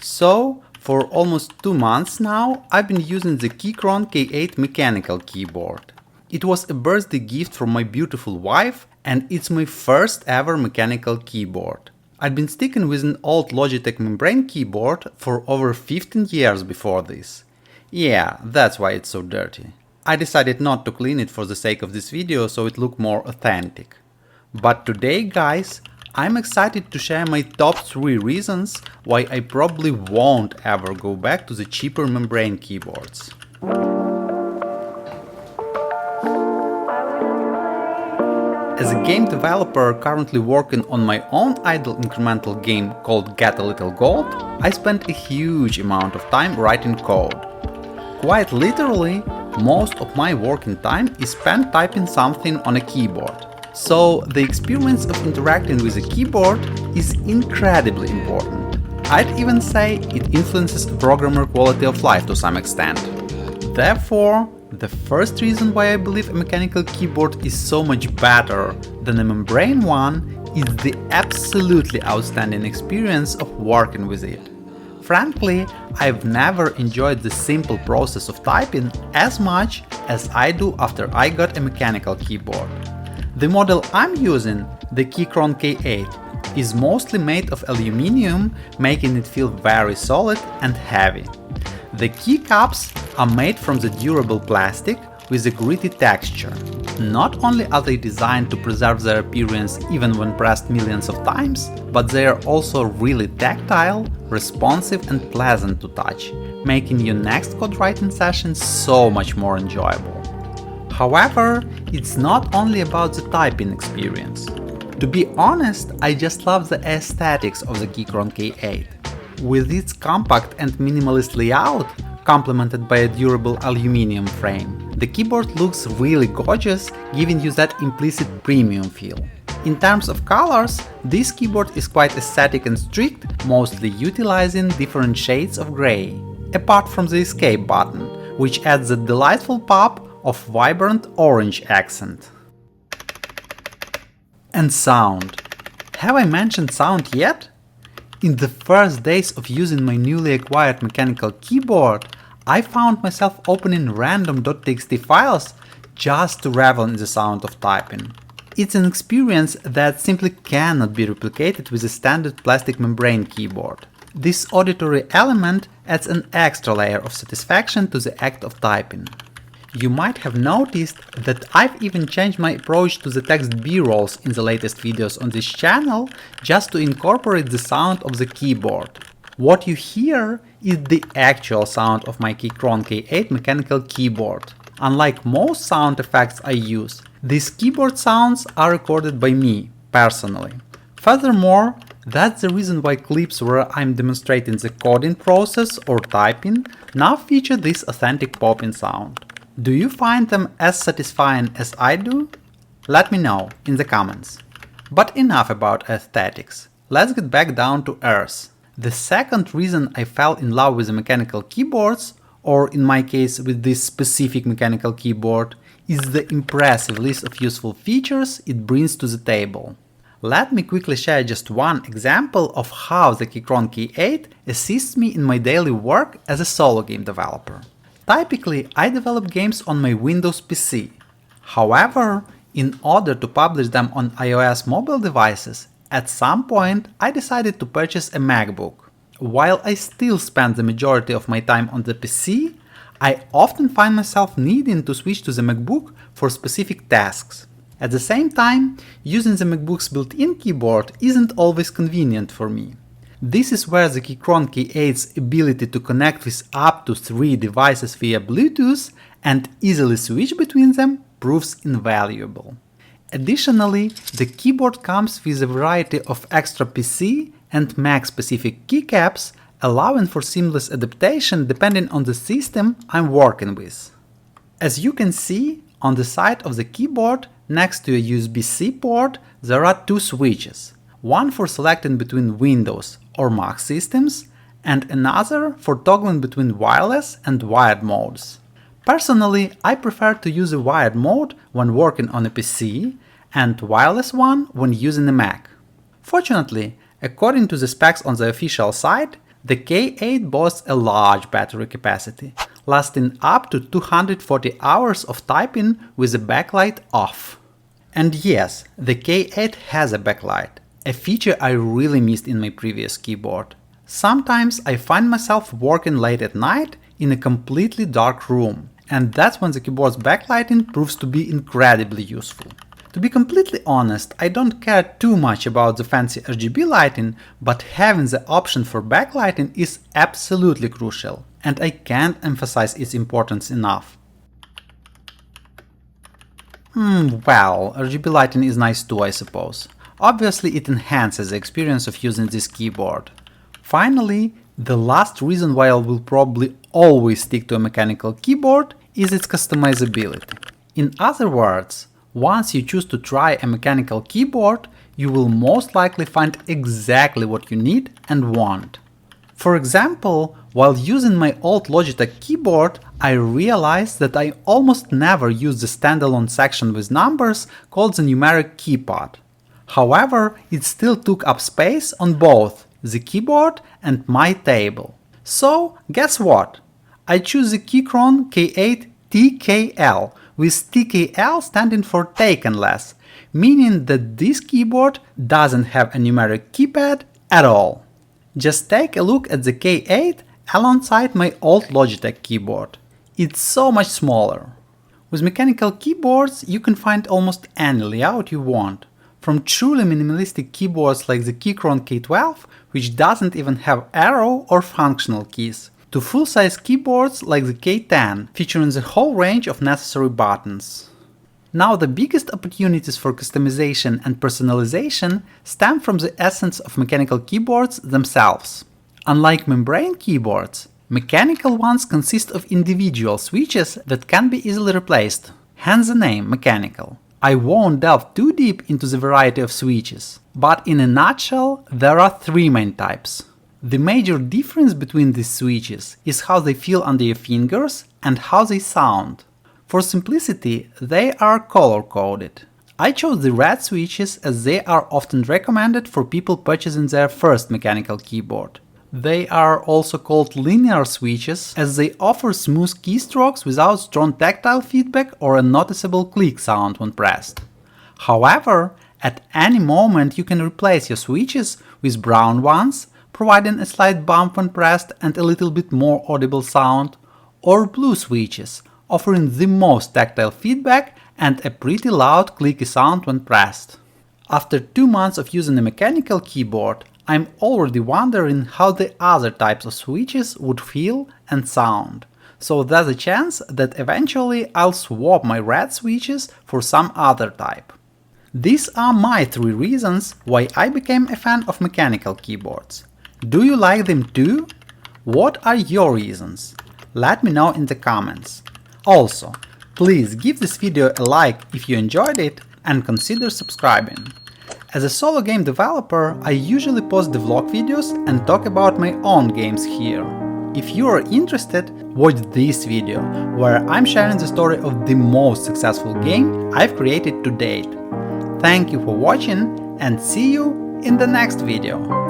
So, for almost 2 months now, I've been using the Keychron K8 mechanical keyboard. It was a birthday gift from my beautiful wife, and it's my first ever mechanical keyboard. I'd been sticking with an old Logitech membrane keyboard for over 15 years before this. Yeah, that's why it's so dirty. I decided not to clean it for the sake of this video, so it looked more authentic. But today, guys, I'm excited to share my top 3 reasons why I probably won't ever go back to the cheaper membrane keyboards. As a game developer currently working on my own idle incremental game called Get a Little Gold, I spent a huge amount of time writing code. Quite literally, most of my working time is spent typing something on a keyboard. So the experience of interacting with a keyboard is incredibly important. I'd even say it influences a programmer quality of life to some extent. Therefore, the first reason why I believe a mechanical keyboard is so much better than a membrane one is the absolutely outstanding experience of working with it. Frankly, I've never enjoyed the simple process of typing as much as I do after I got a mechanical keyboard. The model I'm using, the Keychron K8, is mostly made of aluminium, making it feel very solid and heavy. The keycaps are made from the durable plastic with a gritty texture. Not only are they designed to preserve their appearance even when pressed millions of times, but they are also really tactile, responsive and pleasant to touch, making your next code writing session so much more enjoyable. However, it's not only about the typing experience. To be honest, I just love the aesthetics of the Keychron K8. With its compact and minimalist layout, complemented by a durable aluminum frame, the keyboard looks really gorgeous, giving you that implicit premium feel. In terms of colors, this keyboard is quite aesthetic and strict, mostly utilizing different shades of grey, apart from the escape button, which adds a delightful pop of vibrant orange accent. And sound. Have I mentioned sound yet? In the first days of using my newly acquired mechanical keyboard, I found myself opening random .txt files just to revel in the sound of typing. It's an experience that simply cannot be replicated with a standard plastic membrane keyboard. This auditory element adds an extra layer of satisfaction to the act of typing. You might have noticed that I've even changed my approach to the text B-rolls in the latest videos on this channel just to incorporate the sound of the keyboard. What you hear is the actual sound of my Keychron K8 mechanical keyboard. Unlike most sound effects I use, these keyboard sounds are recorded by me, personally. Furthermore, that's the reason why clips where I'm demonstrating the coding process or typing now feature this authentic popping sound. Do you find them as satisfying as I do? Let me know in the comments. But enough about aesthetics. Let's get back down to earth. The second reason I fell in love with the mechanical keyboards, or in my case with this specific mechanical keyboard, is the impressive list of useful features it brings to the table. Let me quickly share just one example of how the Keychron K8 assists me in my daily work as a solo game developer. Typically, I develop games on my Windows PC. However, in order to publish them on iOS mobile devices, at some point I decided to purchase a MacBook. While I still spend the majority of my time on the PC, I often find myself needing to switch to the MacBook for specific tasks. At the same time, using the MacBook's built-in keyboard isn't always convenient for me. This is where the Keychron K8's ability to connect with up to 3 devices via Bluetooth and easily switch between them proves invaluable. Additionally, the keyboard comes with a variety of extra PC and Mac-specific keycaps, allowing for seamless adaptation depending on the system I'm working with. As you can see, on the side of the keyboard, next to a USB-C port, there are 2 switches. One for selecting between Windows or Mac systems, and another for toggling between wireless and wired modes. Personally, I prefer to use a wired mode when working on a PC and wireless one when using a Mac. Fortunately, according to the specs on the official site, The K8 boasts a large battery capacity, lasting up to 240 hours of typing with the backlight off. And yes, the K8 has a backlight, a feature I really missed in my previous keyboard. Sometimes I find myself working late at night in a completely dark room, and that's when the keyboard's backlighting proves to be incredibly useful. To be completely honest, I don't care too much about the fancy RGB lighting, but having the option for backlighting is absolutely crucial, and I can't emphasize its importance enough. Well, RGB lighting is nice too, I suppose. Obviously, it enhances the experience of using this keyboard. Finally, the last reason why I will probably always stick to a mechanical keyboard is its customizability. In other words, once you choose to try a mechanical keyboard, you will most likely find exactly what you need and want. For example, while using my old Logitech keyboard, I realized that I almost never use the standalone section with numbers called the numeric keypad. However, it still took up space on both the keyboard and my table. So, guess what? I choose the Keychron K8 TKL, with TKL standing for taken less, meaning that this keyboard doesn't have a numeric keypad at all. Just take a look at the K8 alongside my old Logitech keyboard. It's so much smaller. With mechanical keyboards, you can find almost any layout you want, from truly minimalistic keyboards like the Keychron K12, which doesn't even have arrow or functional keys, to full-size keyboards like the K10, featuring the whole range of necessary buttons. Now, the biggest opportunities for customization and personalization stem from the essence of mechanical keyboards themselves. Unlike membrane keyboards, mechanical ones consist of individual switches that can be easily replaced, hence the name mechanical. I won't delve too deep into the variety of switches, but in a nutshell, there are three main types. The major difference between these switches is how they feel under your fingers and how they sound. For simplicity, they are color-coded. I chose the red switches as they are often recommended for people purchasing their first mechanical keyboard. They are also called linear switches as they offer smooth keystrokes without strong tactile feedback or a noticeable click sound when pressed. However, at any moment you can replace your switches with brown ones, providing a slight bump when pressed and a little bit more audible sound, or blue switches, offering the most tactile feedback and a pretty loud clicky sound when pressed. After 2 months of using a mechanical keyboard, I'm already wondering how the other types of switches would feel and sound, so there's a chance that eventually I'll swap my red switches for some other type. These are my 3 reasons why I became a fan of mechanical keyboards. Do you like them too? What are your reasons? Let me know in the comments. Also, please give this video a like if you enjoyed it and consider subscribing. As a solo game developer, I usually post the vlog videos and talk about my own games here. If you are interested, watch this video, where I'm sharing the story of the most successful game I've created to date. Thank you for watching and see you in the next video.